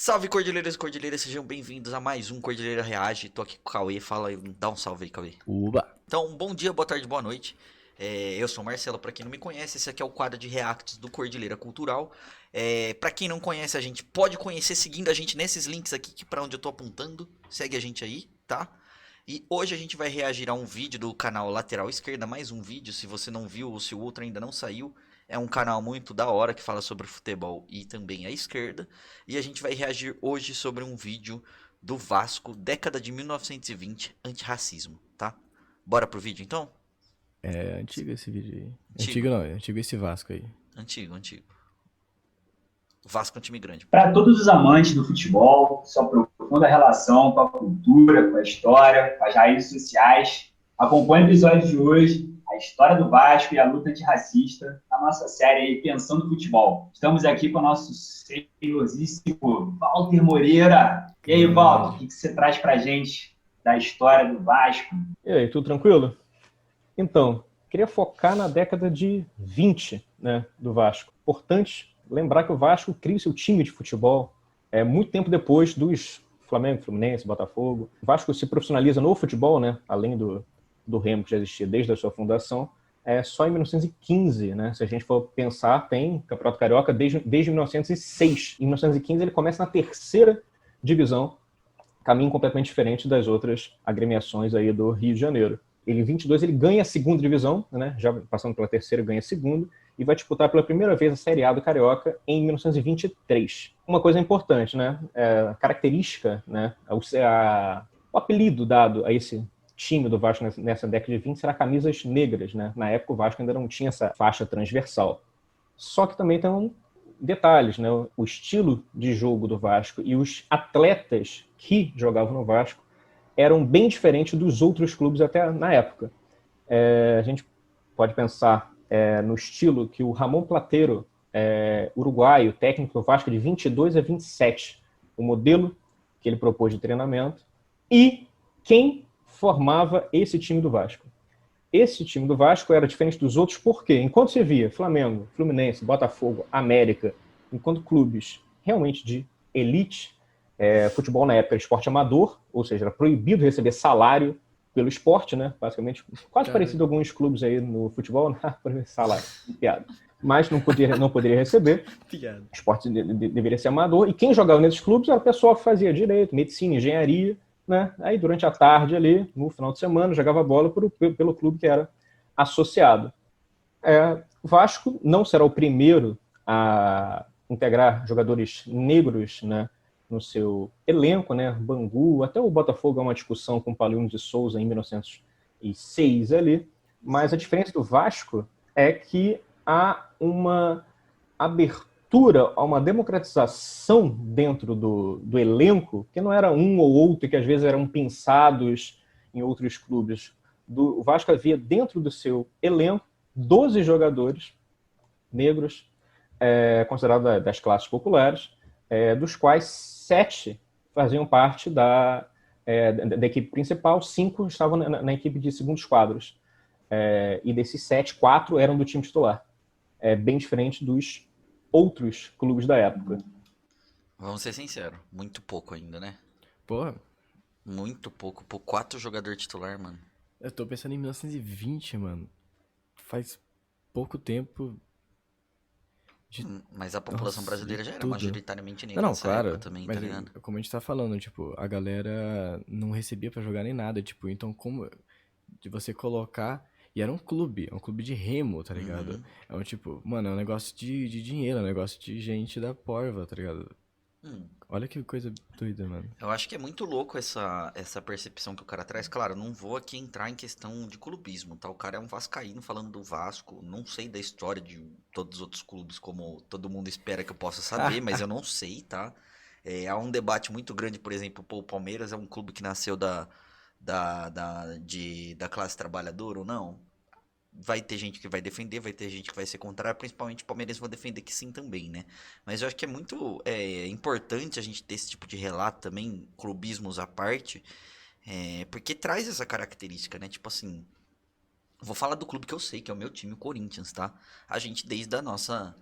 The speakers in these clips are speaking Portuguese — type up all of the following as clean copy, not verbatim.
Salve Cordilheiras e Cordilheiras, sejam bem-vindos a mais um Cordilheira Reage. Tô aqui com o Cauê, fala aí, dá um salve aí, Cauê. Uba. Então, bom dia, boa tarde, boa noite. Eu sou o Marcelo, pra quem não me conhece, esse aqui é o quadro de reacts do Cordilheira Cultural. Pra quem não conhece, a gente pode conhecer seguindo a gente nesses links aqui, que pra onde eu tô apontando. Segue a gente aí, tá? E hoje a gente vai reagir a um vídeo do canal Lateral Esquerda, mais um vídeo, se você não viu ou se o outro ainda não saiu. É um canal muito da hora que fala sobre futebol e também a esquerda. E a gente vai reagir hoje sobre um vídeo do Vasco, década de 1920, antirracismo, tá? Bora pro vídeo então? É antigo esse vídeo aí. Antigo Antigo, não, é antigo esse Vasco aí. antigo. Vasco é um time grande, pô. Para todos os amantes do futebol, sua profunda relação com a cultura, com a história, com as raízes sociais, acompanhe o episódio de hoje, a história do Vasco e a luta antirracista, a nossa série aí Pensando Futebol. Estamos aqui com o nosso senhoríssimo Walter Moreira. E aí, Walter, o Grande. que você traz para a gente da história do Vasco? E aí, tudo tranquilo? Então, queria focar na década de 20, né, do Vasco. Importante lembrar que o Vasco cria o seu time de futebol muito tempo depois dos Flamengo, Fluminense, Botafogo. O Vasco se profissionaliza no futebol, né, além do Remo, que já existia desde a sua fundação, só em 1915, né? Se a gente for pensar, tem Campeonato Carioca desde 1906. Em 1915 ele começa na terceira divisão, caminho completamente diferente das outras agremiações aí do Rio de Janeiro. Ele, em 22, ele ganha a segunda divisão, né? Já passando pela terceira, ganha a segunda, e vai disputar pela primeira vez a Série A do Carioca em 1923. Uma coisa importante, né? Característica, né? O apelido dado a esse time do Vasco nessa década de 20 será camisas negras, né? Na época o Vasco ainda não tinha essa faixa transversal. Só que também tem detalhes, né? O estilo de jogo do Vasco e os atletas que jogavam no Vasco eram bem diferentes dos outros clubes até na época. A gente pode pensar no estilo que o Ramon Plateiro, uruguaio, técnico do Vasco de 22 a 27, o modelo que ele propôs de treinamento, e quem formava esse time do Vasco. Esse time do Vasco era diferente dos outros porque, enquanto você via Flamengo, Fluminense, Botafogo, América, enquanto clubes realmente de elite, futebol na época era esporte amador, ou seja, era proibido receber salário pelo esporte, né? Basicamente, quase Cara, parecido a alguns clubes aí no futebol, né? Salário, piada. Mas não poderia receber. piada. O esporte deveria ser amador. E quem jogava nesses clubes era o pessoal que fazia direito, medicina, engenharia, né? Aí durante a tarde ali, no final de semana, jogava bola pelo clube que era associado. O Vasco não será o primeiro a integrar jogadores negros, né, no seu elenco, né? Bangu, até o Botafogo é uma discussão com o Paulinho de Souza em 1906 ali, mas a diferença do Vasco é que há uma abertura, a uma democratização dentro do elenco, que não era um ou outro, que às vezes eram pensados em outros clubes. O Vasco havia dentro do seu elenco 12 jogadores negros, considerados das classes populares, dos quais 7 faziam parte da equipe principal, 5 estavam na equipe de segundos quadros. E desses 7, 4 eram do time titular. Bem diferente dos outros clubes da época. Vamos ser sinceros, muito pouco ainda, né? Porra, Muito pouco. Pô, 4 jogador titular, mano. eu tô pensando em 1920, mano. Faz pouco tempo de. Mas a população Nossa, de brasileira já era tudo. majoritariamente Não, negra não, nessa época claro. também, tá Mas ligado? como a gente tá falando, tipo, a galera não recebia pra jogar nem nada, tipo, então como de você colocar. E era um clube de remo, tá ligado? Uhum. É um tipo, mano, é um negócio de dinheiro, é um negócio de gente da porva, tá ligado? Hum. Olha que coisa doida, mano. Eu acho que é muito louco essa percepção que o cara traz. Claro, não vou aqui entrar em questão de clubismo, tá? O cara é um vascaíno falando do Vasco. Não sei da história de todos os outros clubes, como todo mundo espera que eu possa saber, mas eu não sei, tá? Há um debate muito grande, por exemplo, pô, o Palmeiras é um clube que nasceu da classe trabalhadora ou não? Vai ter gente que vai defender, vai ter gente que vai ser contrária, principalmente o palmeirenses vão defender que sim também, né? Mas eu acho que é muito importante a gente ter esse tipo de relato também, clubismos à parte, porque traz essa característica, né? Tipo assim, vou falar do clube que eu sei, que é o meu time, o Corinthians, tá? A gente, desde a nossa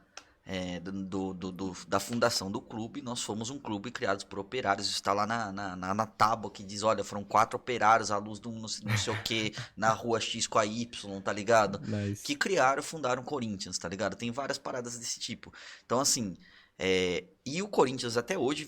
da fundação do clube. Nós fomos um clube criado por operários. Está lá na tábua que diz, olha, foram 4 operários à luz de um não sei o que, na rua X com a Y, tá ligado? Nice. Que criaram e fundaram o Corinthians, tá ligado? Tem várias paradas desse tipo. Então, assim, e o Corinthians até hoje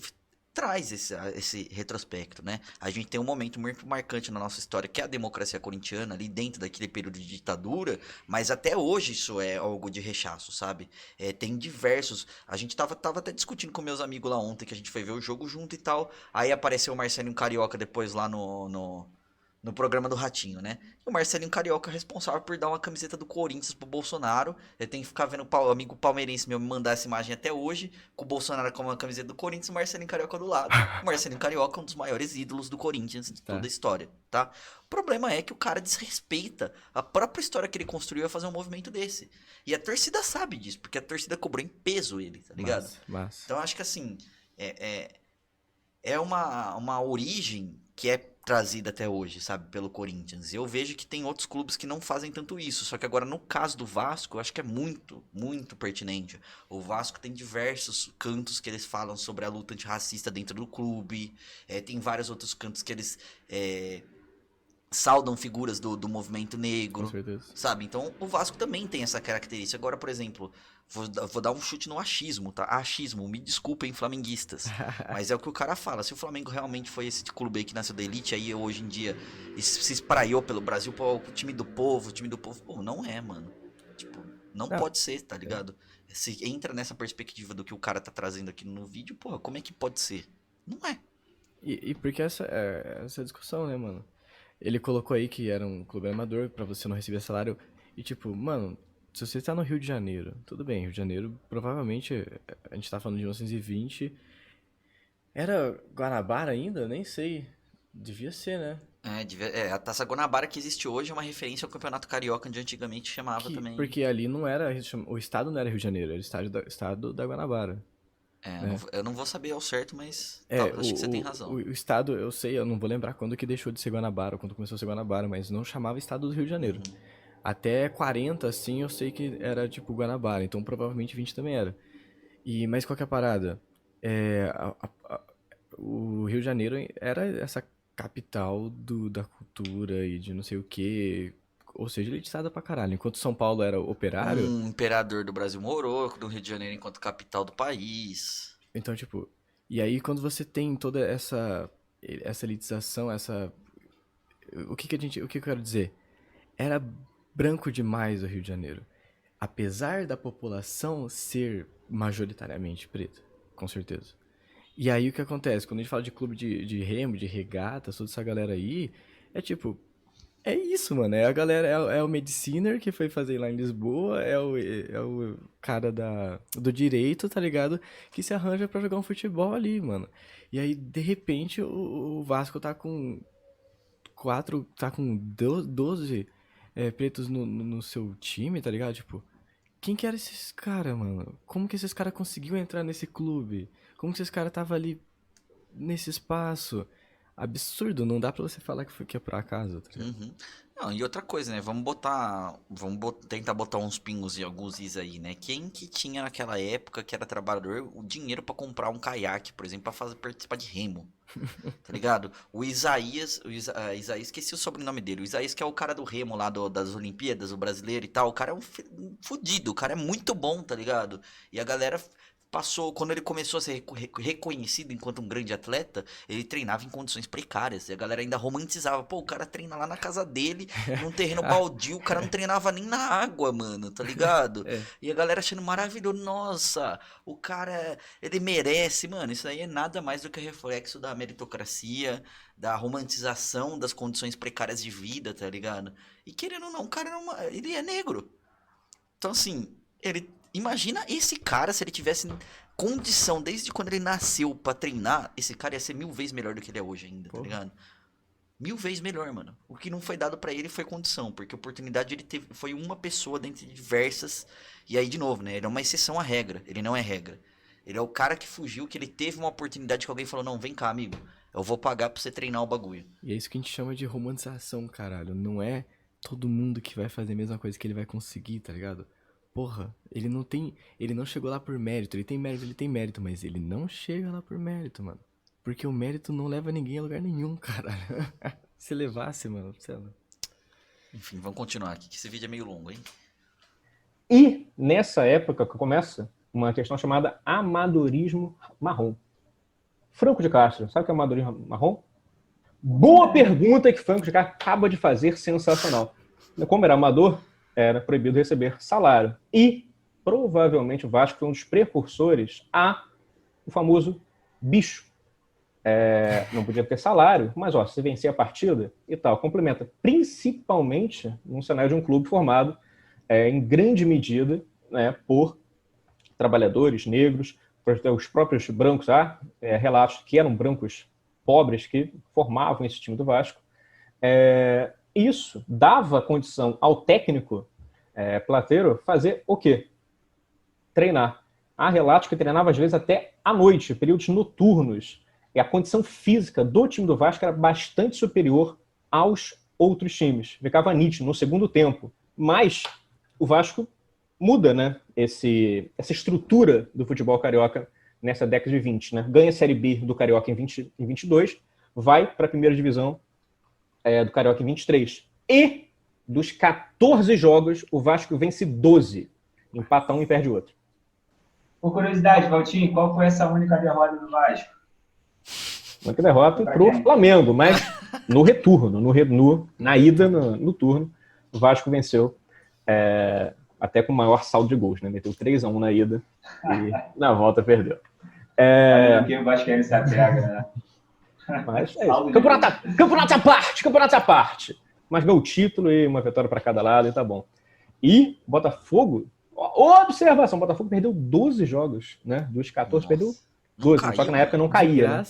traz esse retrospecto, né? A gente tem um momento muito marcante na nossa história, que é a democracia corintiana, ali dentro daquele período de ditadura, mas até hoje isso é algo de rechaço, sabe? Tem diversos... A gente tava até discutindo com meus amigos lá ontem, que a gente foi ver o jogo junto e tal, aí apareceu o Marcelinho Carioca depois lá no programa do Ratinho, né? E o Marcelinho Carioca é responsável por dar uma camiseta do Corinthians pro Bolsonaro. Eu tenho que ficar vendo o amigo palmeirense meu me mandar essa imagem até hoje, com o Bolsonaro com uma camiseta do Corinthians e o Marcelinho Carioca do lado. O Marcelinho Carioca é um dos maiores ídolos do Corinthians de toda a história, tá? O problema é que o cara desrespeita a própria história que ele construiu a fazer um movimento desse. E a torcida sabe disso, porque a torcida cobrou em peso ele, tá ligado? Massa. Então acho que assim, é uma origem que é trazida até hoje, sabe, pelo Corinthians. Eu vejo que tem outros clubes que não fazem tanto isso, só que agora no caso do Vasco, eu acho que é muito, muito pertinente. O Vasco tem diversos cantos que eles falam sobre a luta antirracista dentro do clube, tem vários outros cantos que eles saudam figuras do movimento negro, Com certeza. sabe? Então o Vasco também tem essa característica. Agora, por exemplo, vou dar um chute no achismo, tá? Achismo, me desculpem, flamenguistas. Mas é o que o cara fala. Se o Flamengo realmente foi esse clube aí que nasceu da elite, aí hoje em dia se espraiou pelo Brasil, pô, o time do povo, pô, não é, mano. Tipo, não pode ser, tá ligado? Se entra nessa perspectiva do que o cara tá trazendo aqui no vídeo, porra, como é que pode ser? Não é. E porque essa discussão, né, mano? Ele colocou aí que era um clube amador pra você não receber salário. E tipo, mano, se você tá no Rio de Janeiro, tudo bem, Rio de Janeiro, provavelmente, a gente tá falando de 1920, era Guanabara ainda? Nem sei. Devia ser, né? A Taça Guanabara que existe hoje é uma referência ao Campeonato Carioca, onde antigamente chamava também. Porque ali não era, o estado não era Rio de Janeiro, era o estado da Guanabara. Eu não vou saber ao certo, mas acho que você tem razão. O estado, eu sei, eu não vou lembrar quando que deixou de ser Guanabara, quando começou a ser Guanabara, mas não chamava estado do Rio de Janeiro. Até 40, assim, eu sei que era tipo Guanabara, então provavelmente 20 também era. Mas qual que é a parada? O Rio de Janeiro era essa capital da cultura e de não sei o que, ou seja, elitizada pra caralho. Enquanto São Paulo era operário, Um imperador do Brasil morou no Rio de Janeiro enquanto capital do país. então, tipo, e aí quando você tem toda essa elitização, o que eu quero dizer? Era branco demais o Rio de Janeiro. Apesar da população ser majoritariamente preta, com certeza. E aí o que acontece? Quando a gente fala de clube de remo, de regata, toda essa galera aí, é tipo, é isso, mano. É a galera, é o Mediciner que foi fazer lá em Lisboa, é o cara do direito, tá ligado? Que se arranja pra jogar um futebol ali, mano. E aí, de repente, o Vasco tá com 12 pretos no seu time, tá ligado? Tipo, quem que era esses caras, mano? Como que esses caras conseguiu entrar nesse clube? Como que esses caras tava ali nesse espaço? Absurdo, não dá pra você falar que é por acaso, tá ligado? Uhum. Não, e outra coisa, né? Tentar botar uns pingos e alguns is aí, né? Quem que tinha naquela época que era trabalhador o dinheiro pra comprar um caiaque, por exemplo, pra participar de remo? Tá ligado? O Isaías, esqueci o sobrenome dele. O Isaías, que é o cara do remo lá das Olimpíadas, o brasileiro e tal. O cara é um fudido, o cara é muito bom, tá ligado? E a galera passou, quando ele começou a ser reconhecido enquanto um grande atleta, ele treinava em condições precárias. E a galera ainda romantizava. Pô, o cara treina lá na casa dele, num terreno baldio. O cara não treinava nem na água, mano, tá ligado? E a galera achando maravilhoso. Nossa, o cara, ele merece. Mano, isso aí é nada mais do que reflexo da meritocracia, da romantização das condições precárias de vida, tá ligado? E querendo ou não, o cara ele é negro. Então, assim, imagina esse cara, se ele tivesse condição desde quando ele nasceu pra treinar, esse cara ia ser 1000 vezes melhor do que ele é hoje ainda, tá ligado? 1000 vezes melhor, mano. O que não foi dado pra ele foi condição, porque a oportunidade ele teve, foi uma pessoa dentre diversas, e aí de novo, né, ele é uma exceção à regra, ele não é regra. Ele é o cara que fugiu, que ele teve uma oportunidade que alguém falou, não, vem cá, amigo, eu vou pagar pra você treinar o bagulho. E é isso que a gente chama de romantização, caralho. Não é todo mundo que vai fazer a mesma coisa que ele vai conseguir, tá ligado? porra, ele não chegou lá por mérito, ele tem mérito, mas ele não chega lá por mérito, mano. Porque o mérito não leva ninguém a lugar nenhum, cara. Se levasse, mano, sei lá. Enfim, vamos continuar aqui, que esse vídeo é meio longo, hein? E nessa época que começa uma questão chamada amadorismo marrom. Franco de Castro, sabe o que é amadorismo marrom? Boa pergunta que Franco de Castro acaba de fazer, sensacional. Como era amador, era proibido receber salário. E, provavelmente, o Vasco foi um dos precursores o famoso bicho. Não podia ter salário, mas se vencer a partida e tal, complementa. Principalmente num cenário de um clube formado em grande medida, né, por trabalhadores negros, os próprios brancos, relatos que eram brancos pobres que formavam esse time do Vasco. Isso dava condição ao técnico Plateiro fazer o quê? Treinar. Há relatos que treinava às vezes até à noite, períodos noturnos. E a condição física do time do Vasco era bastante superior aos outros times. Ficava nítido no segundo tempo. Mas o Vasco muda, né, essa estrutura do futebol carioca nessa década de 20. Né? Ganha a Série B do Carioca em 22, vai para a primeira divisão do Carioca em 23. E dos 14 jogos, o Vasco vence 12. Empata um e perde outro. Por curiosidade, Valtinho, qual foi essa única derrota do Vasco? Uma derrota para o Flamengo, mas no retorno, na ida, no turno, o Vasco venceu até com o maior saldo de gols, né? Meteu 3-1 na ida e na volta perdeu. Porque o Vasco se apega, né? Mas é isso. Campeonato à parte. Mas ganhou o título e uma vitória para cada lado e tá bom. E Botafogo, observação, Botafogo perdeu 12 jogos, né? Dos 14 perdeu 12, só que na época não caía. Né?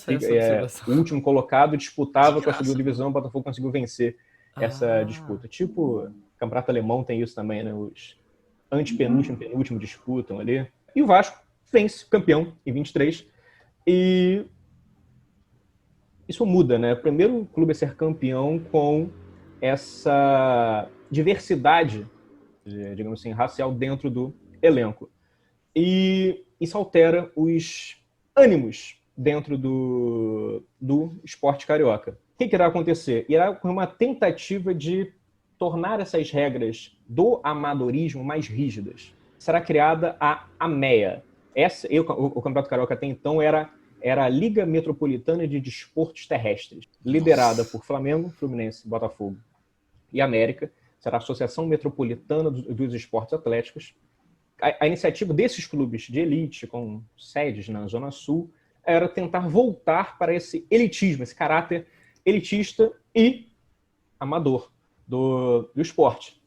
O último colocado disputava com a segunda divisão, o Botafogo conseguiu vencer essa disputa. Tipo, o campeonato alemão tem isso também, né? Os antepenúltimo e penúltimo disputam ali. E o Vasco vence, campeão, em 23. E isso muda, né? O primeiro clube a ser campeão com essa diversidade, digamos assim, racial dentro do elenco. E isso altera os ânimos dentro do esporte carioca. O que irá acontecer? Irá com uma tentativa de tornar essas regras do amadorismo mais rígidas. Será criada a AMEA. O Campeonato Carioca até então era a Liga Metropolitana de Desportos Terrestres, liderada por Flamengo, Fluminense, Botafogo e América. Será a Associação Metropolitana dos Esportes Atléticos. A iniciativa desses clubes de elite, com sedes na Zona Sul, era tentar voltar para esse elitismo, esse caráter elitista e amador do esporte.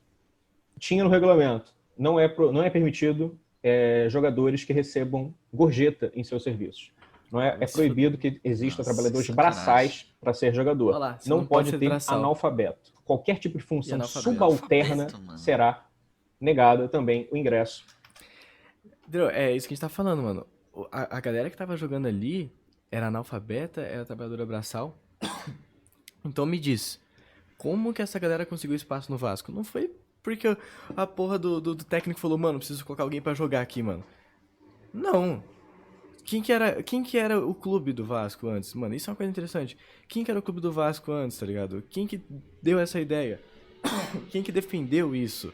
Tinha no regulamento, não é permitido jogadores que recebam gorjeta em seus serviços. Não é proibido que existam trabalhadores braçais para ser jogador. Olá, não pode ter analfabeto. Qualquer tipo de função subalterna será negada também o ingresso. É isso que a gente tá falando, mano. A galera que tava jogando ali era analfabeta, era trabalhadora braçal. Então me diz, como que essa galera conseguiu espaço no Vasco? Não foi porque a porra do técnico falou, mano, preciso colocar alguém pra jogar aqui, mano. Não. Quem que era o clube do Vasco antes? Mano, isso é uma coisa interessante. Quem que era o clube do Vasco antes, tá ligado? Quem que deu essa ideia? Quem que defendeu isso?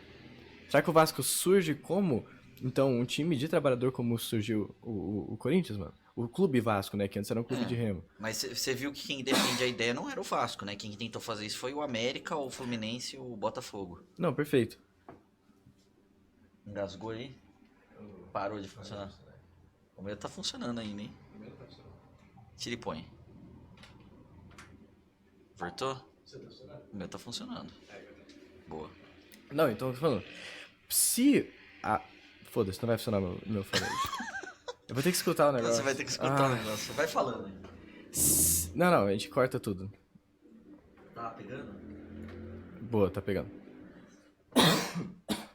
Será que o Vasco surge como, então, um time de trabalhador como surgiu o Corinthians, mano? O Clube Vasco, né? Que antes era um clube de remo. Mas você viu que quem defende a ideia não era o Vasco, né? Quem tentou fazer isso foi o América, o Fluminense e o Botafogo. Não, perfeito. Engasgou aí? Parou de funcionar. O meu tá funcionando ainda, hein? Tira e põe. Voltou? O meu tá funcionando. Boa. Não, então eu tô falando. Se a... Foda-se, não vai funcionar meu fone. Eu vou ter que escutar o negócio. Você vai ter que escutar o negócio. Vai falando aí. Não, a gente corta tudo. Tá pegando? Boa, tá pegando.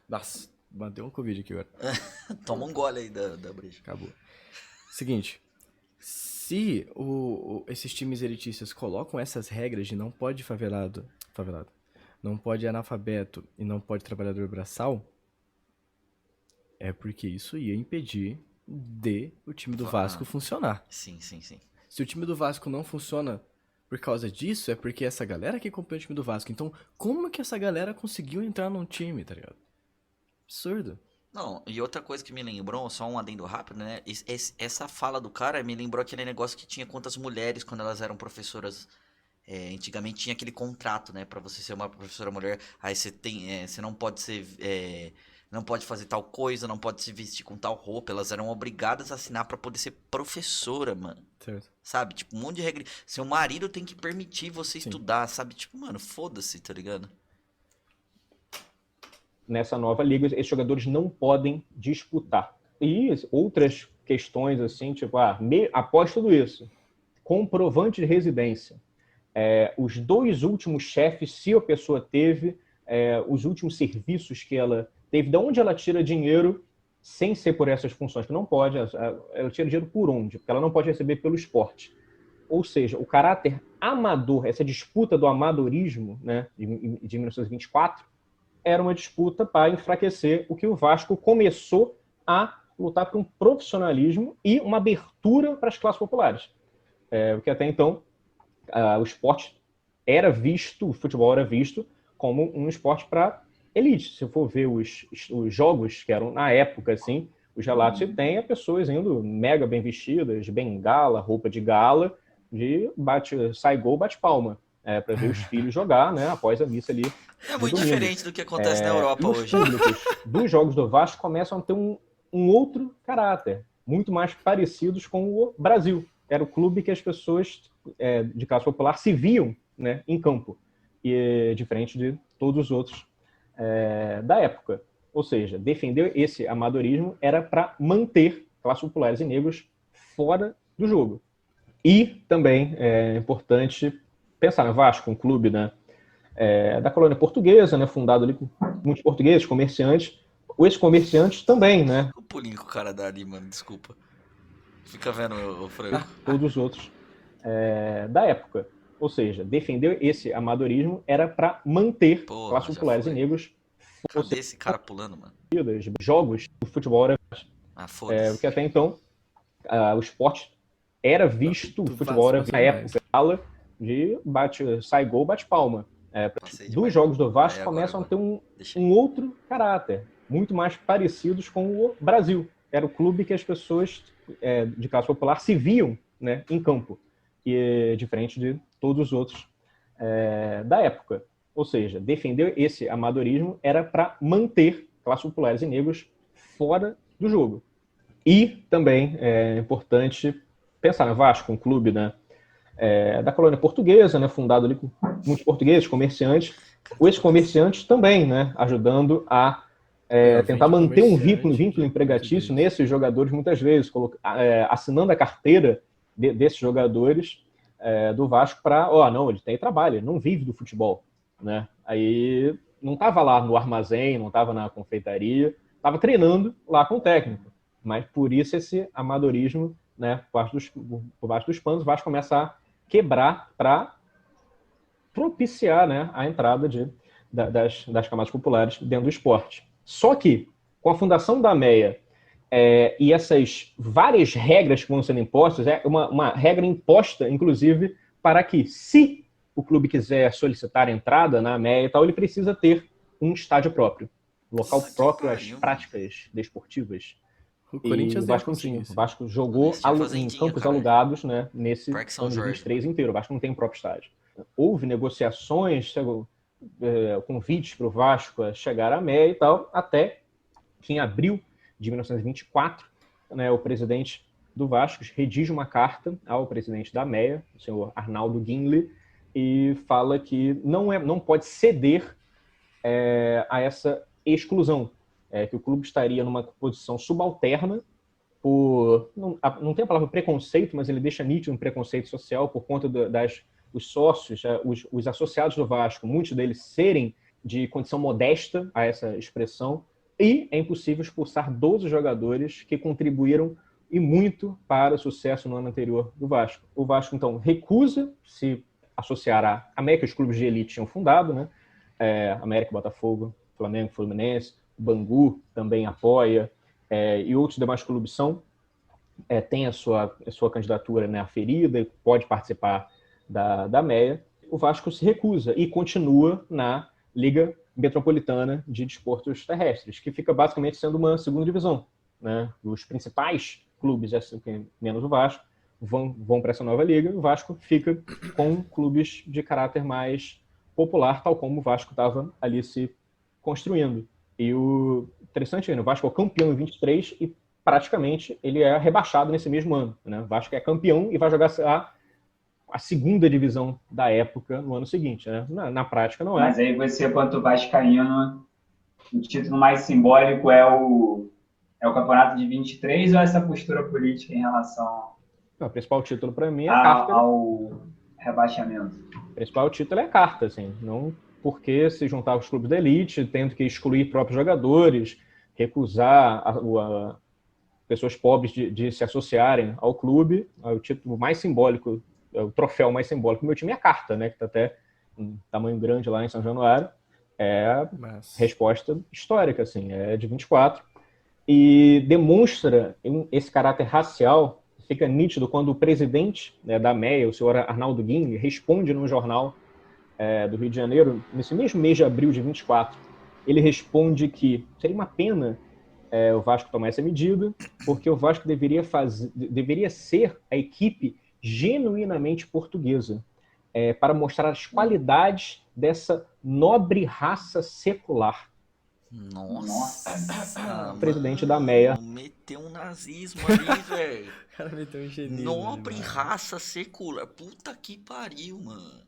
Nossa, bateu um Covid aqui agora. Toma um gole aí da breja. Acabou. Seguinte. Se esses times elitistas colocam essas regras de não pode favelado, não pode analfabeto e não pode trabalhador braçal, é porque isso ia impedir de o time do Vasco funcionar. Sim, sim, sim. Se o time do Vasco não funciona por causa disso, é porque essa galera que acompanha o time do Vasco. Então, como que essa galera conseguiu entrar num time, tá ligado? Absurdo. Não, e outra coisa que me lembrou, só um adendo rápido, né? Essa fala do cara me lembrou aquele negócio que tinha contra as mulheres quando elas eram professoras. Antigamente tinha aquele contrato, né? Pra você ser uma professora mulher, aí você tem, você não pode ser, não pode fazer tal coisa, não pode se vestir com tal roupa. Elas eram obrigadas a assinar pra poder ser professora, mano. Certo. Sabe? Tipo, um monte de regra. Seu marido tem que permitir você Sim. estudar, sabe? Tipo, mano, foda-se, tá ligado? Nessa nova liga, esses jogadores não podem disputar. E outras questões, assim, tipo, após tudo isso, comprovante de residência. Os 2 últimos chefes, se a pessoa teve, os últimos serviços que ela teve, de onde ela tira dinheiro sem ser por essas funções, que não pode, ela tira dinheiro por onde? Porque ela não pode receber pelo esporte. Ou seja, o caráter amador, essa disputa do amadorismo, né, de 1924, era uma disputa para enfraquecer o que o Vasco começou a lutar por um profissionalismo e uma abertura para as classes populares. Porque até então o esporte era visto, o futebol era visto como um esporte para elite. Se for ver os jogos que eram na época, assim, os relatos que tem, pessoas indo mega bem vestidas, bengala, roupa de gala, sai gol, bate palma, para ver os filhos jogar, né, após a missa ali. É muito domingo. Diferente do que acontece na Europa E os hoje. públicos dos jogos do Vasco começam a ter um outro caráter, muito mais parecidos com o Brasil. Era o clube que as pessoas de classe popular se viam, né, em campo, e diferente de todos os outros da época. Ou seja, defender esse amadorismo era para manter classes populares e negros fora do jogo. E também é importante pensar no Vasco, um clube, né, da colônia portuguesa, né, fundado ali por muitos portugueses, comerciantes. Esses comerciantes também, né? O pulinho que o cara dá ali, mano, desculpa. Fica vendo o frango. Todos os outros da época. Ou seja, defender esse amadorismo era para manter classes populares e negros. Cadê esse cara pulando, mano? Jogos do futebol era foda-se. porque até então o esporte era visto, o futebol era na época, sai gol, bate palma. Dos jogos do Vasco começam a ter um outro caráter, muito mais parecidos com o Brasil. Era o clube que as pessoas de classe popular se viam, né, em campo, e diferente de todos os outros da época. Ou seja, defender esse amadorismo era para manter classes populares e negros fora do jogo. E também é importante pensar no Vasco, um clube, né, da colônia portuguesa, né, fundado ali por muitos portugueses, comerciantes. Esses comerciantes também, né, ajudando a tentar manter um vínculo empregatício nesses jogadores, muitas vezes, assinando a carteira desses jogadores do Vasco para, não, ele tem trabalho, ele não vive do futebol, né? Aí não estava lá no armazém, não estava na confeitaria, estava treinando lá com o técnico. Mas por isso esse amadorismo, né, por baixo dos panos, o Vasco começa a quebrar para propiciar, né, a entrada das camadas populares dentro do esporte. Só que, com a fundação da AMEA e essas várias regras que vão sendo impostas, uma regra imposta, inclusive, para que, se o clube quiser solicitar entrada na AMEA e tal, ele precisa ter um estádio próprio, local próprio às práticas desportivas. O Corinthians o Vasco não tinha. O Vasco jogou em campos alugados, né, nesse ano de 23 inteiro. O Vasco não tem um próprio estádio. Houve negociações, convites para o Vasco a chegar à MEA e tal, até que em abril de 1924, né, o presidente do Vasco redige uma carta ao presidente da MEA, o senhor Arnaldo Guinle, e fala que não pode ceder a essa exclusão, que o clube estaria numa posição subalterna não tem a palavra preconceito, mas ele deixa nítido um preconceito social por conta os sócios, os associados do Vasco, muitos deles serem de condição modesta a essa expressão, e é impossível expulsar 12 jogadores que contribuíram e muito para o sucesso no ano anterior do Vasco. O Vasco, então, recusa se associar à AMEA, que os clubes de elite tinham fundado, né? América, Botafogo, Flamengo, Fluminense, o Bangu também apoia, e outros demais clubes têm a sua candidatura, né, aferida e pode participar da MEA, o Vasco se recusa e continua na Liga Metropolitana de Desportos Terrestres, que fica basicamente sendo uma segunda divisão, né? Os principais clubes, menos o Vasco, vão para essa nova liga, e o Vasco fica com clubes de caráter mais popular, tal como o Vasco estava ali se construindo. E o interessante é, o Vasco é o campeão em 23 e praticamente ele é rebaixado nesse mesmo ano, né? O Vasco é campeão e vai jogar a segunda divisão da época no ano seguinte, né? Na prática não é. Mas aí você, quanto vascaíno, o título mais simbólico é o campeonato de 23 ou essa postura política em relação O principal título para mim é a carta. Ao rebaixamento? O principal título é a carta, assim. Não porque se juntar os clubes da elite, tendo que excluir próprios jogadores, recusar pessoas pobres de se associarem ao clube, o título mais simbólico, o troféu mais simbólico do meu time é a carta, né? Que está até em tamanho grande lá em São Januário. É resposta histórica, assim, é de 24. E demonstra esse caráter racial, fica nítido quando o presidente, né, da MEA, o senhor Arnaldo Guinle, responde num jornal do Rio de Janeiro, nesse mesmo mês de abril de 24, ele responde que seria uma pena o Vasco tomar essa medida, porque o Vasco deveria ser a equipe genuinamente portuguesa, para mostrar as qualidades dessa nobre raça secular. Nossa, presidente da MEA. Meteu um nazismo ali, velho. O cara meteu um genismo. Nobre raça secular. Puta que pariu, mano.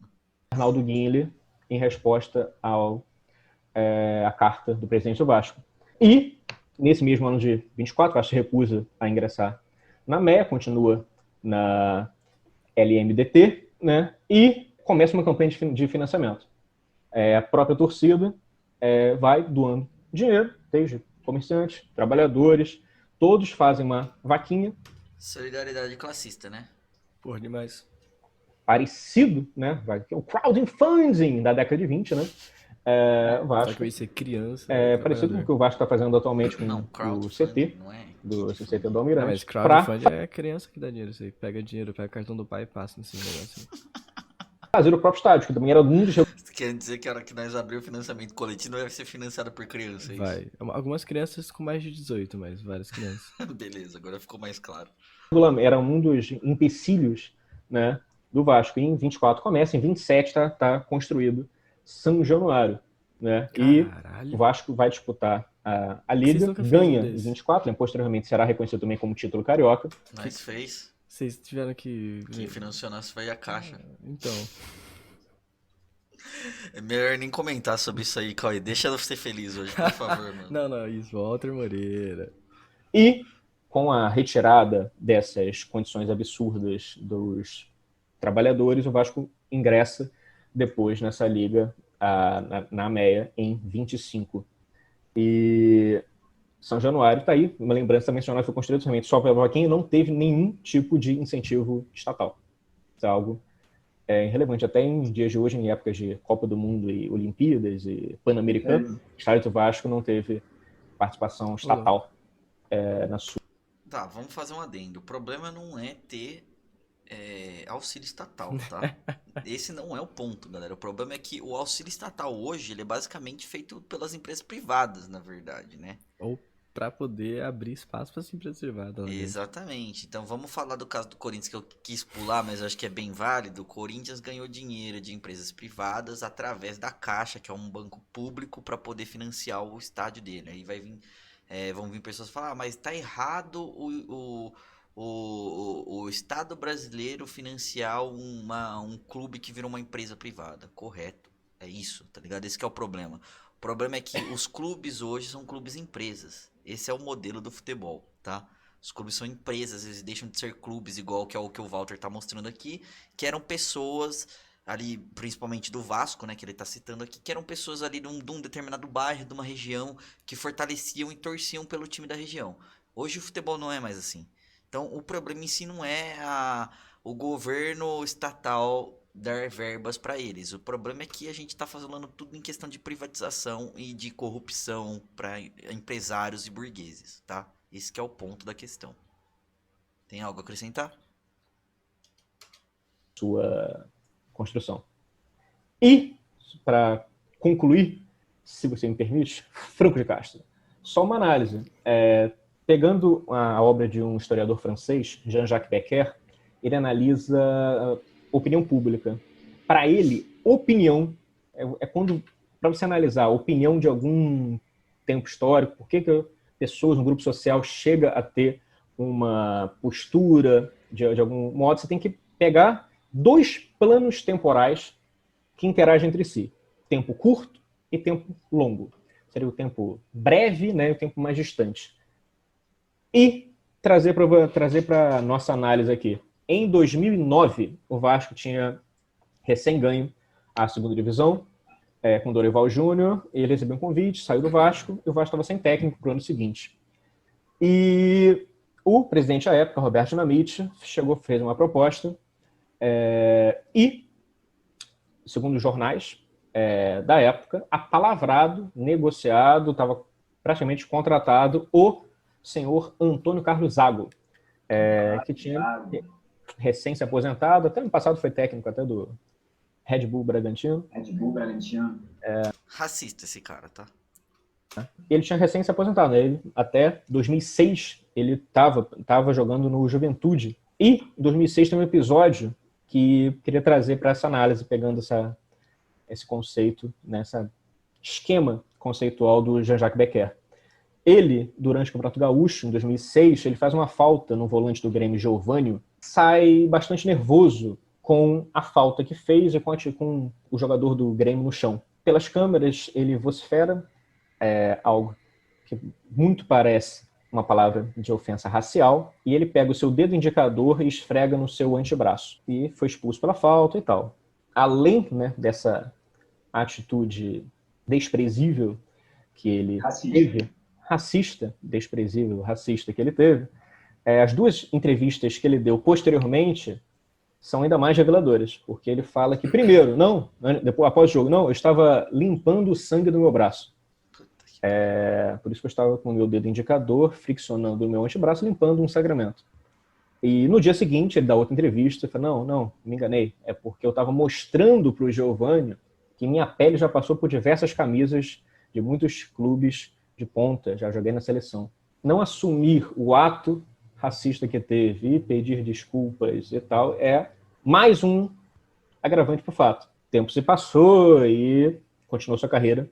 Arnaldo Guinle, em resposta à carta do presidente do Vasco. E, nesse mesmo ano de 24, o Vasco se recusa a ingressar na MEA, continua na LMDT, né? E começa uma campanha de financiamento. A própria torcida vai doando dinheiro, desde comerciantes, trabalhadores, todos fazem uma vaquinha. Solidariedade classista, né? Porra, demais. Parecido, né? O crowdfunding da década de 20, né? Vasco, só que isso é criança. parecido com o que o Vasco está fazendo atualmente com o CT, do CT do Almirante. Mas crowdfunding é criança que dá dinheiro. Você pega dinheiro, pega o cartão do pai e passa nesse negócio. Fazer o próprio estádio, que também era um dos... Você quer dizer que a hora que nós abrir o financiamento coletivo vai ser financiado por criança, é isso? Vai. Algumas crianças com mais de 18, mas várias crianças. Beleza, agora ficou mais claro. Era um dos empecilhos, né, do Vasco. E em 24 começa, em 27 tá construído São Januário, né? Caralho. E o Vasco vai disputar a Liga, ganha em 24, né, posteriormente será reconhecido também como título carioca. Nós fez. Vocês tiveram que... Quem financiou nós foi a Caixa. Então... É melhor nem comentar sobre isso aí, Cauê. Deixa eu ser feliz hoje, por favor, mano. Não, isso, Walter Moreira. E com a retirada dessas condições absurdas dos trabalhadores, o Vasco ingressa depois nessa liga, na MEA, em 25. E São Januário está aí, uma lembrança também, São Januário foi construído somente só pela vaquinha e não teve nenhum tipo de incentivo estatal. Isso é algo irrelevante. Até em dias de hoje, em épocas de Copa do Mundo e Olimpíadas e Pan-Americano, o estádio do Vasco não teve participação estatal na sua. Tá, vamos fazer um adendo. O problema não é ter auxílio estatal, tá? Esse não é o ponto, galera. O problema é que o auxílio estatal hoje, ele é basicamente feito pelas empresas privadas, na verdade, né? Ou para poder abrir espaço para as empresas privadas. Exatamente. Então vamos falar do caso do Corinthians, que eu quis pular, mas eu acho que é bem válido. O Corinthians ganhou dinheiro de empresas privadas através da Caixa, que é um banco público, para poder financiar o estádio dele. Aí vão vir pessoas falar, mas tá errado o Estado brasileiro financiar um clube que virou uma empresa privada. Correto. É isso, tá ligado? Esse que é o problema. O problema é que os clubes hoje são clubes empresas. Esse é o modelo do futebol, tá? Os clubes são empresas, eles deixam de ser clubes, igual que é o que o Walter tá mostrando aqui, que eram pessoas ali, principalmente do Vasco, né, que ele tá citando aqui, que eram pessoas ali de um determinado bairro, de uma região, que fortaleciam e torciam pelo time da região. Hoje o futebol não é mais assim. Então o problema em si não é o governo estatal dar verbas para eles. O problema é que a gente tá falando tudo em questão de privatização e de corrupção para empresários e burgueses, tá? Esse que é o ponto da questão. Tem algo a acrescentar? Sua construção. E, para concluir, se você me permite, Franco de Castro. Só uma análise. Pegando a obra de um historiador francês, Jean-Jacques Becker, ele analisa a opinião pública. Para ele, opinião é quando, para você analisar a opinião de algum tempo histórico, por que pessoas, um grupo social chega a ter uma postura de algum modo, você tem que pegar 2 planos temporais que interagem entre si. Tempo curto e tempo longo. Seria o tempo breve, né, e o tempo mais distante. E trazer para nossa análise aqui. Em 2009, o Vasco tinha recém ganho a segunda divisão, com Dorival Júnior. Ele recebeu um convite, saiu do Vasco, e o Vasco estava sem técnico para o ano seguinte. E o presidente à época, Roberto Dinamite, fez uma proposta, e, segundo os jornais da época, apalavrado, negociado, estava praticamente contratado o senhor Antônio Carlos Zago, que tinha recém se aposentado, até no passado foi técnico até do Red Bull Bragantino. Racista esse cara, tá? Ele tinha recém se aposentado, né? Ele, até 2006 ele estava jogando no Juventude. E em 2006 tem um episódio que eu queria trazer para essa análise, pegando esse conceito, esse esquema conceitual do Jean-Jacques Becker. Ele, durante o Campeonato Gaúcho, em 2006, ele faz uma falta no volante do Grêmio, Geovânio, sai bastante nervoso com a falta que fez e com o jogador do Grêmio no chão. Pelas câmeras, ele vocifera algo que muito parece uma palavra de ofensa racial, e ele pega o seu dedo indicador e esfrega no seu antebraço. E foi expulso pela falta e tal. Além, dessa atitude desprezível que ele teve, racista que ele teve, as 2 entrevistas que ele deu posteriormente são ainda mais reveladoras, porque ele fala que, primeiro, depois, após o jogo, eu estava limpando o sangue do meu braço. Por isso que eu estava com o meu dedo indicador friccionando o meu antebraço, limpando um sangramento. E no dia seguinte, ele dá outra entrevista e fala, não, me enganei. É porque eu estava mostrando para o Geovânio que minha pele já passou por diversas camisas de muitos clubes de ponta, já joguei na seleção. Não assumir o ato racista que teve e pedir desculpas e tal é mais um agravante para o fato. O tempo se passou e continuou sua carreira.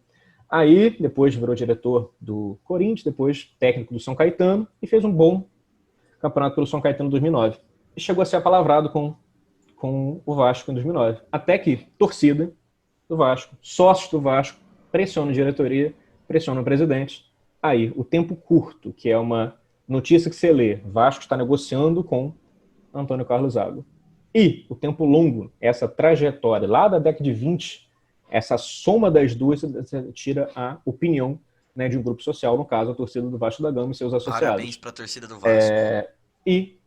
Aí, depois virou diretor do Corinthians, depois técnico do São Caetano e fez um bom campeonato pelo São Caetano em 2009. E chegou a ser apalavrado com o Vasco em 2009. Até que torcida do Vasco, sócios do Vasco, pressionam a diretoria, pressionam o presidente. Aí, o tempo curto, que é uma notícia que você lê, Vasco está negociando com Antônio Carlos Zago. E o tempo longo, essa trajetória lá da década de 20, essa soma das duas, você tira a opinião de um grupo social, no caso, a torcida do Vasco da Gama e seus associados. Parabéns para a torcida do Vasco. E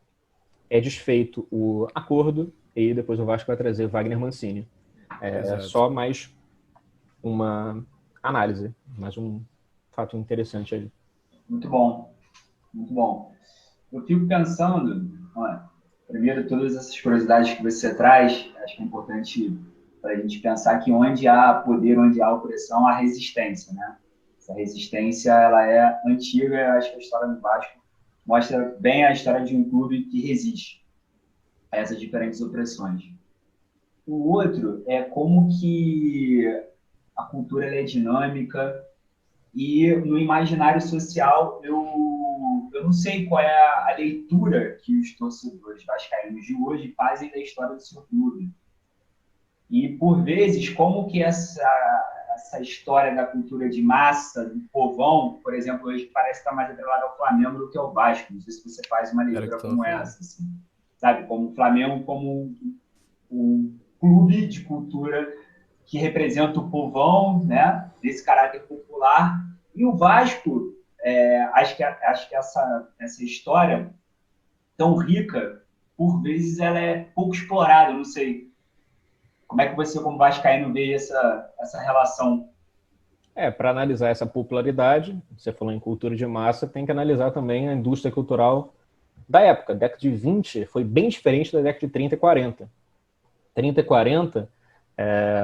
é desfeito o acordo e depois o Vasco vai trazer Wagner Mancini. Só mais uma análise, mais um fato interessante ali. Muito bom, muito bom. Eu fico pensando, primeiro, todas essas curiosidades que você traz, acho que é importante para a gente pensar que onde há poder, onde há opressão, há resistência, né? Essa resistência, ela é antiga, eu acho que a história do Vasco mostra bem a história de um clube que resiste a essas diferentes opressões. O outro é como que a cultura ela é dinâmica e no imaginário social eu não sei qual é a leitura que os torcedores vascaínos de hoje fazem da história do seu clube. E, por vezes, como que essa história da cultura de massa, do povão, por exemplo, hoje parece estar mais atrelada ao Flamengo do que ao Vasco. Não sei se você faz uma leitura como essa. Assim. Sabe? Como o Flamengo como um clube de cultura que representa o povão, né? Desse caráter popular. E o Vasco, acho que essa história tão rica, por vezes, ela é pouco explorada. Eu não sei. Como é que você, como vascaíno, vê essa relação? Para analisar essa popularidade, você falou em cultura de massa, tem que analisar também a indústria cultural da época. A década de 20 foi bem diferente da década de 30 e 40. 30 e 40,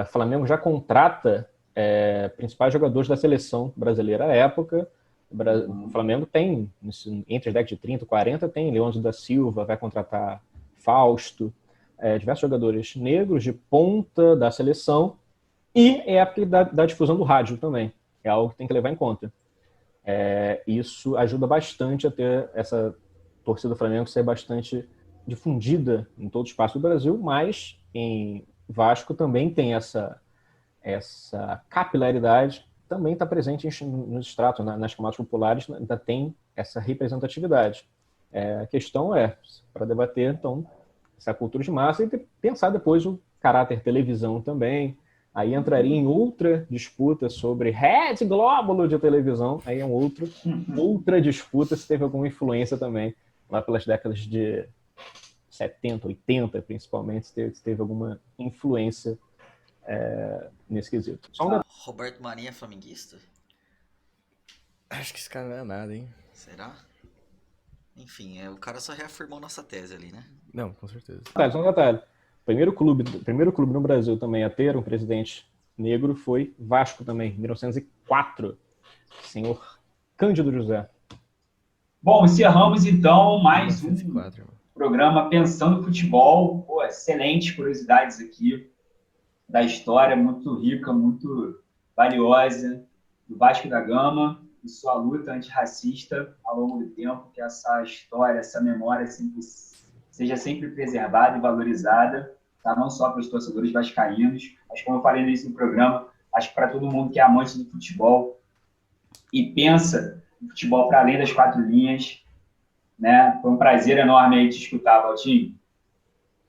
o Flamengo já contrata principais jogadores da seleção brasileira à época. O Flamengo tem, entre as décadas de 30 e 40, tem Leôncio da Silva, vai contratar Fausto, diversos jogadores negros de ponta da seleção, e é a época da difusão do rádio também. É algo que tem que levar em conta. Isso ajuda bastante a ter essa torcida do Flamengo ser bastante difundida em todo o espaço do Brasil, mas em Vasco também tem essa capilaridade, também está presente nos estratos, nas camadas populares, ainda tem essa representatividade. A questão para debater, então, essa cultura de massa e pensar depois o caráter televisão também. Aí entraria em outra disputa sobre Rede Glóbulo de televisão, aí é outra disputa se teve alguma influência também, lá pelas décadas de 70, 80, principalmente, se teve alguma influência nesse quesito. Roberto Marinho é flamenguista? Acho que esse cara não é nada, hein? Será? Enfim, o cara só reafirmou nossa tese ali, né? Não, com certeza. Só um detalhe. Primeiro clube no Brasil também a ter um presidente negro foi Vasco também, em 1904. Senhor Cândido José. Bom, encerramos então mais 1904, programa Pensando Futebol. Pô, excelentes curiosidades aqui da história, muito rica, muito valiosa, do Vasco da Gama e sua luta antirracista ao longo do tempo, que essa história, essa memória seja sempre preservada e valorizada, tá? Não só para os torcedores vascaínos, mas como eu falei no início do programa, acho que para todo mundo que é amante do futebol e pensa no futebol para além das quatro linhas, né? Foi um prazer enorme aí te escutar, Valtinho.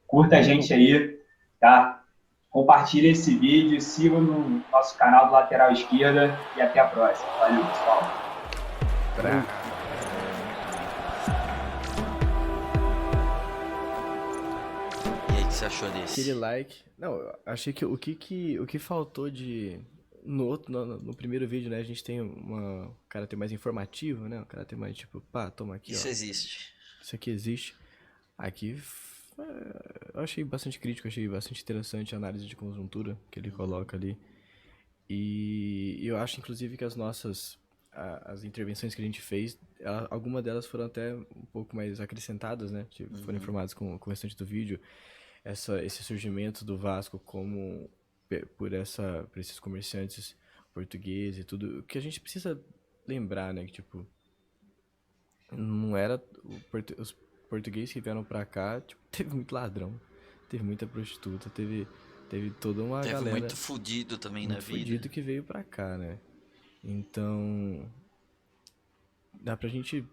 Curta a gente aí, tá? Compartilhe esse vídeo, siga no nosso canal do Lateral Esquerda e até a próxima. Valeu, pessoal. E aí, o que você achou desse? Aquele like. Não, eu achei que o que faltou de. No primeiro vídeo, né? A gente tem um caráter mais informativo, né? Um caráter mais tipo, pá, toma aqui, Isso ó. existe. Isso aqui existe. Aqui eu achei bastante crítico, achei bastante interessante a análise de conjuntura que ele coloca ali. E eu acho, inclusive, que as intervenções que a gente fez, algumas delas foram até um pouco mais acrescentadas, né? Tipo, foram informadas com o restante do vídeo. Esse surgimento do Vasco como por esses comerciantes portugueses e tudo. O que a gente precisa lembrar, né? Que, tipo, não era os portugueses que vieram pra cá, tipo, teve muito ladrão, teve muita prostituta, teve toda uma Teve galera muito fudido também na muito vida. fudido que veio pra cá, né? Então, dá pra gente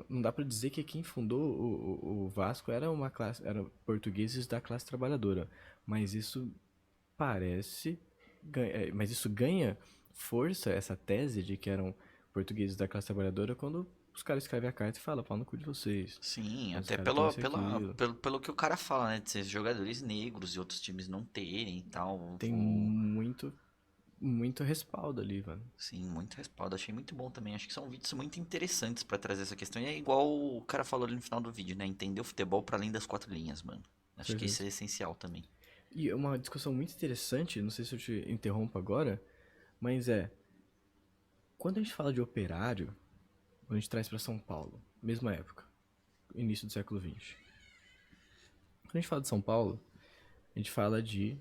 não dá pra dizer que quem fundou o Vasco eram portugueses da classe trabalhadora, mas isso mas isso ganha força, essa tese de que eram portugueses da classe trabalhadora, quando os caras escrevem a carta e falam, pau no cu de vocês. Sim, Os até caras têm isso e aquilo. pelo que o cara fala, né? De ser jogadores negros e outros times não terem e tal. Tem muito respaldo ali, mano. Sim, muito respaldo. Achei muito bom também. Acho que são vídeos muito interessantes pra trazer essa questão. E é igual o cara falou ali no final do vídeo, né? Entender o futebol pra além das quatro linhas, mano. Acho que isso é essencial também. E uma discussão muito interessante, não sei se eu te interrompo agora, mas quando a gente fala de operário, quando a gente traz pra São Paulo, mesma época, início do século XX. Quando a gente fala de São Paulo, a gente fala de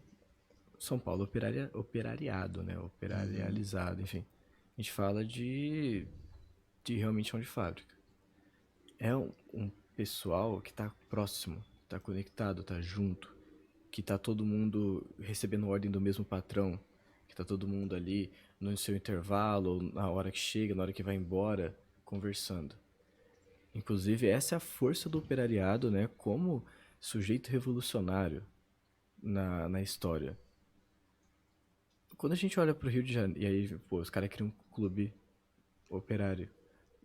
São Paulo operariado, né? Operarializado, enfim. A gente fala de realmente chão de fábrica. É um pessoal que tá próximo, tá conectado, tá junto, que tá todo mundo recebendo ordem do mesmo patrão, que tá todo mundo ali no seu intervalo, na hora que chega, na hora que vai embora, conversando. Inclusive, essa é a força do operariado, né, como sujeito revolucionário na história. Quando a gente olha pro Rio de Janeiro, e aí, pô, os caras criam um clube operário,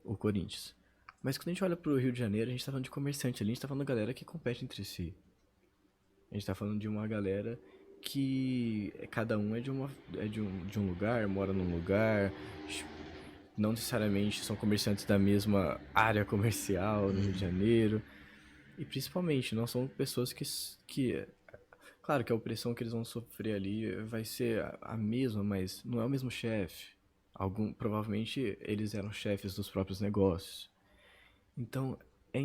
o Corinthians. Mas quando a gente olha pro Rio de Janeiro, a gente tá falando de comerciante ali, a gente tá falando da galera que compete entre si. A gente tá falando de uma galera que cada um de um lugar, mora num lugar, não necessariamente são comerciantes da mesma área comercial no Rio de Janeiro. E principalmente, não são pessoas que claro que a opressão que eles vão sofrer ali vai ser a mesma, mas não é o mesmo chefe. Provavelmente eles eram chefes dos próprios negócios. Então é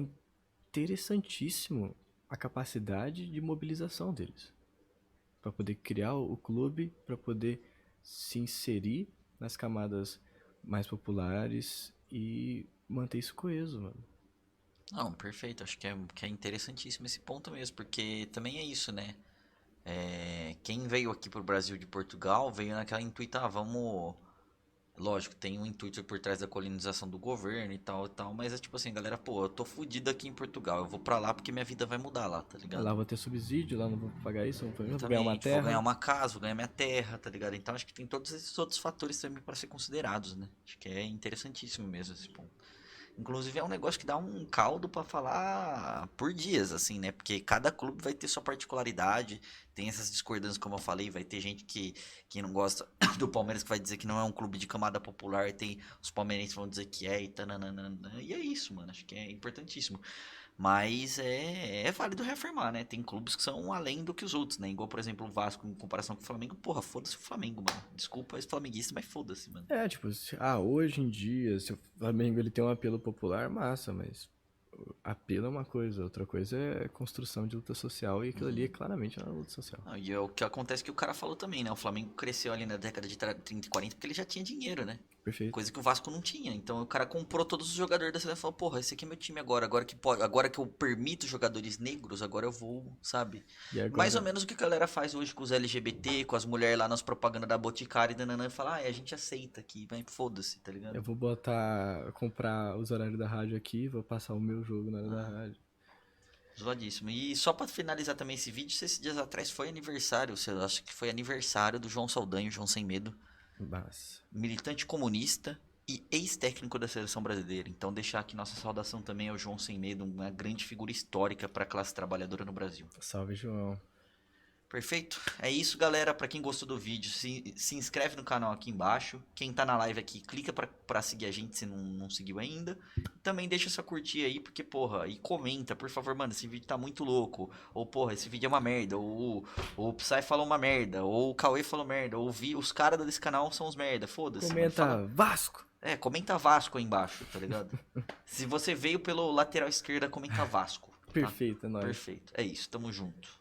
interessantíssimo a capacidade de mobilização deles para poder criar o clube, para poder se inserir nas camadas mais populares e manter isso coeso, mano. Não, perfeito. Acho que é interessantíssimo esse ponto mesmo, porque também é isso, né? Quem veio aqui pro Brasil de Portugal veio naquela intuita, vamos. Lógico, tem um intuito por trás da colonização do governo e tal, mas é tipo assim, galera, pô, eu tô fudido aqui em Portugal, eu vou pra lá porque minha vida vai mudar lá, tá ligado? Lá vou ter subsídio, lá não vou pagar isso, não vou ganhar uma Exatamente, vou ganhar terra. uma casa, vou ganhar minha terra, tá ligado? Então acho que tem todos esses outros fatores também para ser considerados, né? Acho que é interessantíssimo mesmo esse ponto. Inclusive é um negócio que dá um caldo pra falar por dias, assim, né? Porque cada clube vai ter sua particularidade, tem essas discordâncias, como eu falei, vai ter gente que não gosta do Palmeiras que vai dizer que não é um clube de camada popular, tem os palmeirenses que vão dizer que é, e tananana, e é isso, mano, acho que é importantíssimo. Mas é válido reafirmar, né? Tem clubes que são além do que os outros, né? Igual, por exemplo, o Vasco em comparação com o Flamengo. Porra, foda-se o Flamengo, mano. Desculpa esse flamenguista, mas foda-se, mano. Tipo, hoje em dia, se o Flamengo ele tem um apelo popular, massa, mas apelo é uma coisa, outra coisa é construção de luta social e aquilo ali é claramente uma luta social. Ah, e é o que acontece que o cara falou também, né? O Flamengo cresceu ali na década de 30 e 40 porque ele já tinha dinheiro, né? Perfeito. Coisa que o Vasco não tinha. Então o cara comprou todos os jogadores da seleção e falou, porra, esse aqui é meu time agora. Agora que eu permito jogadores negros, agora eu vou, sabe? E agora, Mais ou menos o que a galera faz hoje com os LGBT, com as mulheres lá nas propagandas da Boticário e dananã, e fala, a gente aceita aqui, mas foda-se, tá ligado? eu vou comprar os horários da rádio aqui, vou passar o meu jogo na hora da rádio. Zoadíssimo. E só pra finalizar também esse vídeo, esses dias atrás foi aniversário, eu acho que foi aniversário do João Saldanha, João Sem Medo, Massa. militante comunista e ex-técnico da seleção brasileira. Então deixar aqui nossa saudação também ao João Sem Medo, uma grande figura histórica para a classe trabalhadora no Brasil. Salve, João. Perfeito? É isso, galera. Pra quem gostou do vídeo, se inscreve no canal aqui embaixo. Quem tá na live aqui, clica pra seguir a gente se não seguiu ainda. Também deixa sua curtir aí, porque, porra, e comenta, por favor, mano, esse vídeo tá muito louco. Ou, porra, esse vídeo é uma merda. Ou o Psy falou uma merda. Ou o Cauê falou merda. Ou os caras desse canal são os merda. Foda-se. Comenta Vasco. Comenta Vasco aí embaixo, tá ligado? Se você veio pelo lateral esquerda, comenta Vasco. Tá? Perfeito, é nóis. Perfeito. É isso, tamo junto.